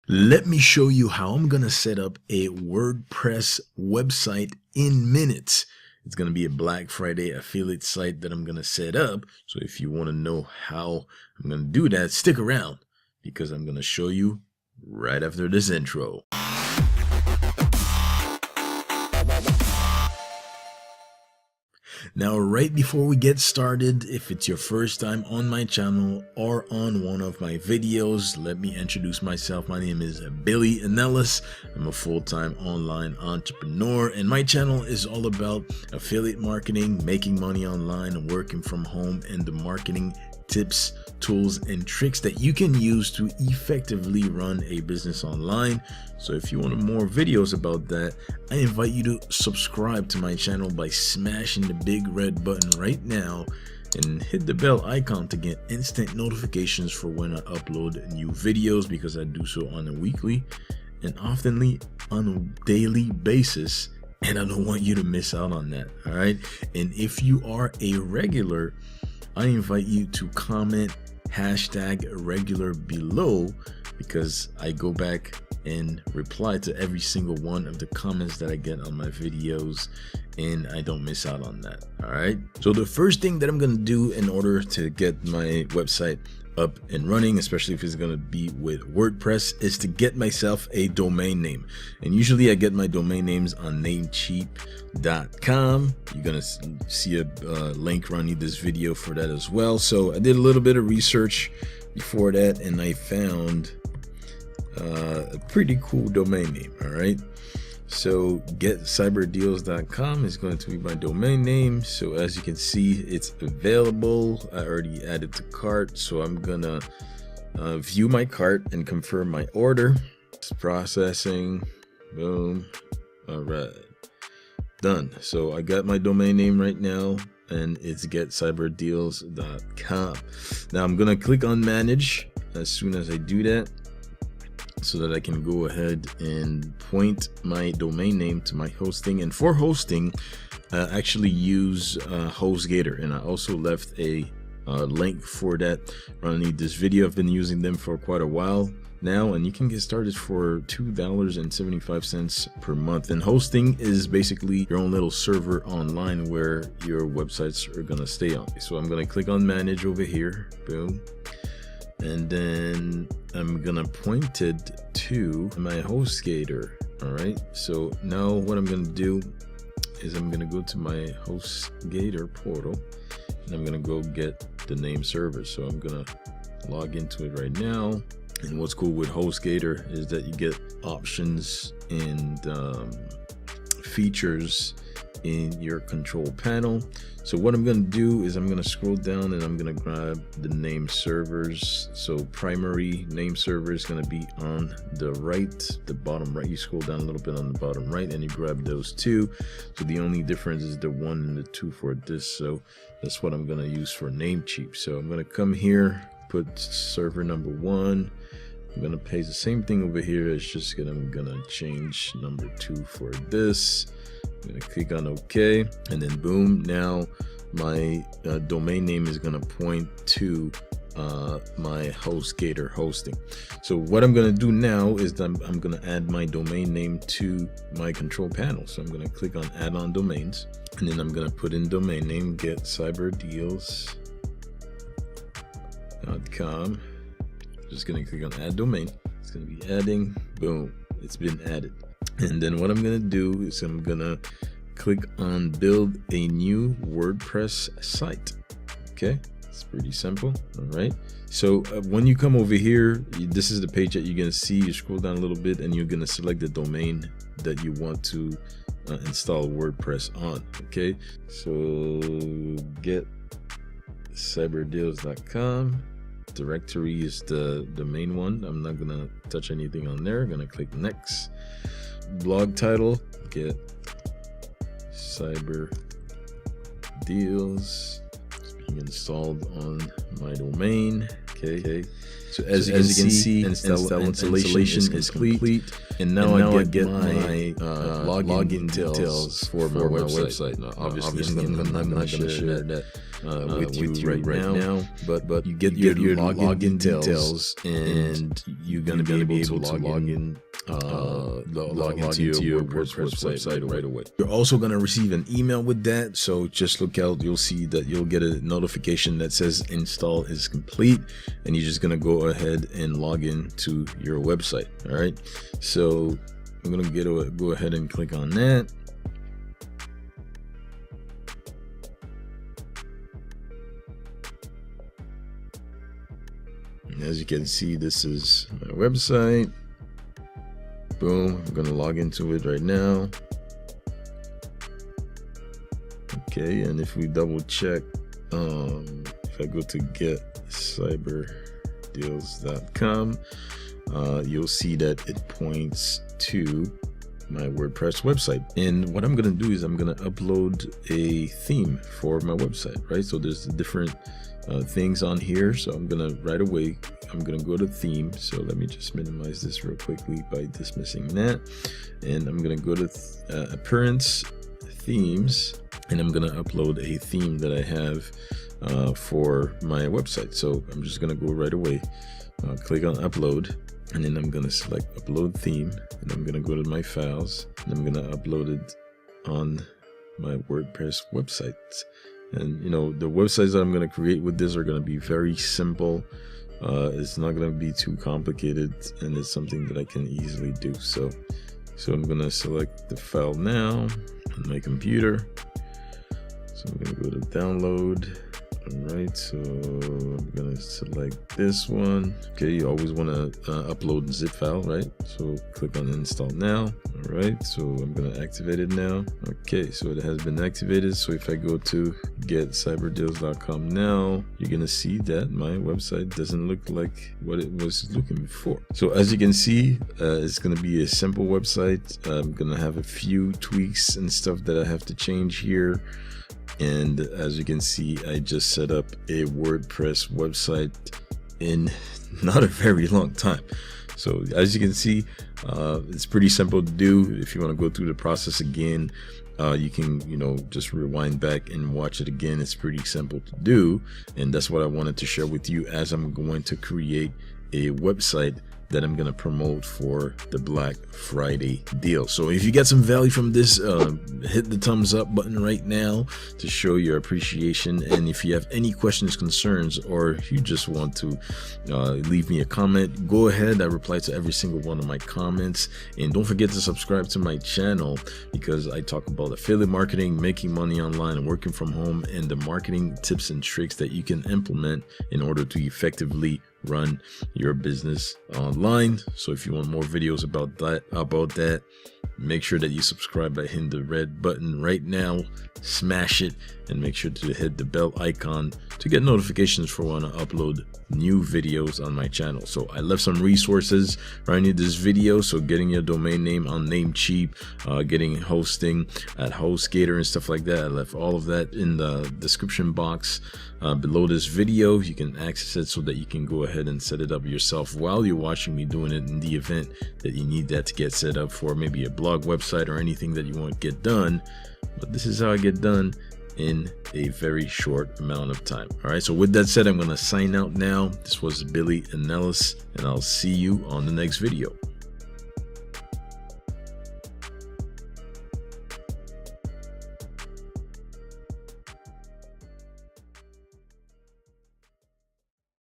Let me show you how I'm gonna set up a WordPress website in minutes. It's gonna be a Black Friday affiliate site that I'm gonna set up. So if you wanna know how I'm gonna do that, stick around because I'm gonna show you right after this intro. Now, right before we get started, if it's your first time on my channel or on one of my videos, let me introduce myself. My name is Billy Anellis. I'm a full-time online entrepreneur, and my channel is all about affiliate marketing, making money online, and working from home, and the marketing tips, tools, and tricks that you can use to effectively run a business online. So if you want more videos about that, I invite you to subscribe to my channel by smashing the big red button right now and hit the bell icon to get instant notifications for when I upload new videos, because I do so on a weekly and oftenly on a daily basis, and I don't want you to miss out on that. All right, and if you are a regular, I invite you to comment #regular below, because I go back and reply to every single one of the comments that I get on my videos, and I don't miss out on that. All right, so the first thing that I'm gonna do in order to get my website up and running, especially if it's going to be with WordPress, is to get myself a domain name. And usually I get my domain names on Namecheap.com. You're going to see a link running this video for that as well. So I did a little bit of research before that, and I found a pretty cool domain name. All right, so getcyberdeals.com is going to be my domain name. So as you can see, it's available. I already added to cart, so I'm gonna view my cart and confirm my order. It's processing. Boom. All right, done. So I got my domain name right now, and it's getcyberdeals.com. Now I'm gonna click on manage as soon as I do that, so that I can go ahead and point my domain name to my hosting. And for hosting, actually use HostGator, and I also left a link for that underneath this video. I've been using them for quite a while now, and you can get started for $2.75 per month. And hosting is basically your own little server online where your websites are gonna stay on. So I'm gonna click on manage over here. Boom. And then I'm gonna point it to my HostGator. All right, so now what I'm gonna do is I'm gonna go to my HostGator portal, and I'm gonna go get the name server. So I'm gonna log into it right now. And what's cool with HostGator is that you get options and features in your control panel. So what I'm going to do is I'm going to scroll down, and I'm going to grab the name servers. So primary name server is going to be on the right, the bottom right. You scroll down a little bit on the bottom right, and you grab those two. So the only difference is the 1 and the 2 for this. So that's what I'm going to use for Namecheap. So I'm going to come here, put server number 1. I'm going to paste the same thing over here. It's just I'm going to change number 2 for this. I'm gonna click on OK, and then boom, now my domain name is gonna point to my HostGator hosting. So what I'm gonna do now is I'm gonna add my domain name to my control panel. So I'm gonna click on add on domains, and then I'm gonna put in domain name getcyberdeals.com. Just gonna click on add domain. It's gonna be adding. Boom, it's been added. And then what I'm gonna do is I'm gonna click on build a new WordPress site. Okay, it's pretty simple. All right, so when you come over here, this is the page that you're gonna see. You scroll down a little bit, and you're gonna select the domain that you want to install WordPress on. Okay, so getcyberdeals.com. Directory is the main one. I'm not gonna touch anything on there. I'm gonna click next. Blog title, get cyber deals. It's being installed on my domain. Okay. So as you can see, installation is complete, and now I get my login details for my website. Now, obviously, I'm not going to share that with you right now, but you get your login details, and you're going to be able to log into your WordPress website right away. You're also going to receive an email with that, so just look out. You'll see that you'll get a notification that says install is complete, and you're just going to go ahead and log in to your website. All right, so I'm going to go ahead and click on that. And as you can see, this is my website. Boom, I'm going to log into it right now. Okay, and if we double check, if I go to getcyberdeals.com, you'll see that it points to my WordPress website. And what I'm going to do is I'm going to upload a theme for my website, right? So there's the different things on here. So I'm going to right away, I'm going to go to theme. So let me just minimize this real quickly by dismissing that. And I'm going to go to appearance themes, and I'm going to upload a theme that I have for my website. So I'm just going to go right away, click on upload, and then I'm going to select upload theme, and I'm going to go to my files, and I'm going to upload it on my WordPress website. And you know, the websites that I'm going to create with this are going to be very simple. It's not going to be too complicated, and it's something that I can easily do. So I'm going to select the file now on my computer. So I'm going to go to download. All right, so I'm going to select this one. Okay, you always want to upload zip file, right? So click on install now. All right, so I'm going to activate it now. Okay, so it has been activated. So if I go to getcyberdeals.com now, you're going to see that my website doesn't look like what it was looking before. So as you can see, it's going to be a simple website. I'm going to have a few tweaks and stuff that I have to change here. And as you can see, I just set up a WordPress website in not a very long time. So as you can see, it's pretty simple to do. If you want to go through the process again, you can, just rewind back and watch it again. It's pretty simple to do. And that's what I wanted to share with you as I'm going to create a website that I'm going to promote for the Black Friday deal. So if you get some value from this, hit the thumbs up button right now to show your appreciation. And if you have any questions, concerns, or you just want to leave me a comment, go ahead. I reply to every single one of my comments. And don't forget to subscribe to my channel, because I talk about affiliate marketing, making money online, and working from home, and the marketing tips and tricks that you can implement in order to effectively run your business online. So if you want more videos about that, make sure that you subscribe by hitting the red button right now, smash it, and make sure to hit the bell icon to get notifications for when I upload new videos on my channel. So I left some resources right in this video. So getting your domain name on Namecheap, getting hosting at HostGator and stuff like that, I left all of that in the description box below this video. You can access it so that you can go ahead and set it up yourself while you're watching me doing it, in the event that you need that to get set up for maybe a blog website or anything that you want to get done. But this is how I get done in a very short amount of time. All right, so with that said, I'm going to sign out now. This was Billy Annelis, and I'll see you on the next video.